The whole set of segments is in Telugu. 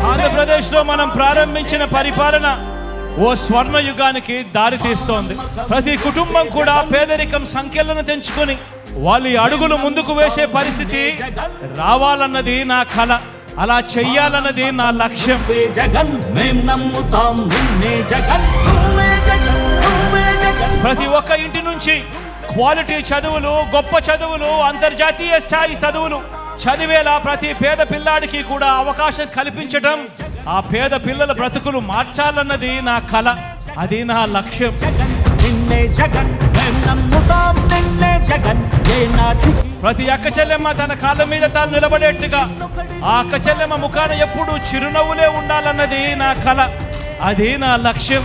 ఆంధ్రప్రదేశ్లో మనం ప్రారంభించిన పరిపాలన ఓ స్వర్ణ యుగానికి దారి తీస్తోంది. ప్రతి కుటుంబం కూడా పేదరికం సంఖ్యలను తెంచుకొని వాళ్ళ అడుగులు ముందుకు వేసే పరిస్థితి రావాలన్నది నా కల. అలా చెయ్యాలన్నది నా లక్ష్యం. ప్రతి ఒక్క ఇంటి నుంచి క్వాలిటీ చదువులు, గొప్ప చదువులు, అంతర్జాతీయ స్థాయి చదువులు చదివేలా ప్రతి పేద పిల్లాడికి కూడా అవకాశం కల్పించటం, ఆ పేద పిల్లల బ్రతుకులు మార్చాలన్నది నా కల. అది నా లక్ష్యం. ప్రతి అక్క చెల్లెమ్మ తన కాళ్ళ మీద తాను నిలబడేట్టుగా ఆ అక్క చెల్లెమ్మ ముఖాన ఎప్పుడు చిరునవ్వులే ఉండాలన్నది నా కల. అది నా లక్ష్యం.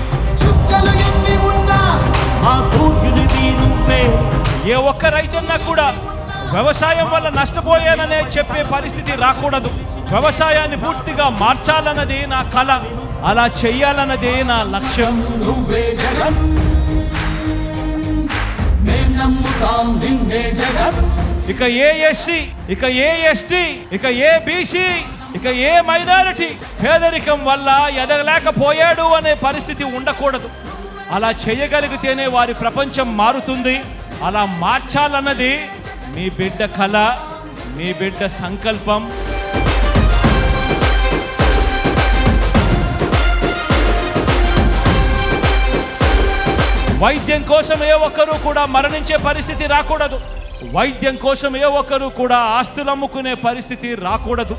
ఏ ఒక్క రైతన్నా కూడా వ్యవసాయం వల్ల నష్టపోయాననే చెప్పే పరిస్థితి రాకూడదు. వ్యవసాయాన్ని పూర్తిగా మార్చాలన్నది నా కల. అలా చెయ్యాలన్నది నా లక్ష్యం. ఇక ఏ ఎస్సీ, ఇక ఏ ఎస్టీ, ఇక ఏ బీసీ, ఇక ఏ మైనారిటీ పేదరికం వల్ల ఎదగలేకపోయాడు అనే పరిస్థితి ఉండకూడదు. అలా చేయగలిగితేనే వారి ప్రపంచం మారుతుంది. అలా మార్చాలన్నది మీ బిడ్డ కళ, మీ బిడ్డ సంకల్పం. వైద్యం కోసం ఏ ఒక్కరూ కూడా మరణించే పరిస్థితి రాకూడదు. వైద్యం కోసం ఏ ఒక్కరూ కూడా ఆస్తులు అమ్ముకునే పరిస్థితి రాకూడదు.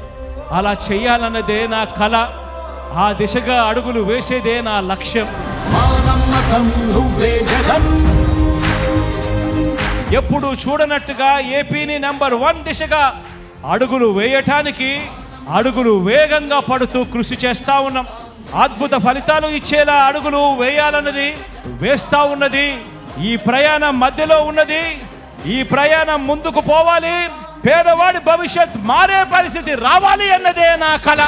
అలా చేయాలన్నదే నా కళ. ఆ దిశగా అడుగులు వేసేదే నా లక్ష్యం. ఎప్పుడు చూడనట్టుగా ఏపీని నంబర్ 1 దిశగా అడుగులు వేయటానికి అడుగులు వేగంగా పడుతూ కృషి చేస్తా ఉన్నాం. అద్భుత ఫలితాలు ఇచ్చేలా అడుగులు వేయాలన్నది వేస్తా ఉన్నది. ఈ ప్రయాణం మధ్యలో ఉన్నది. ఈ ప్రయాణం ముందుకు పోవాలి. పేదవాడి భవిష్యత్ మారే పరిస్థితి రావాలి అన్నదే నా కల.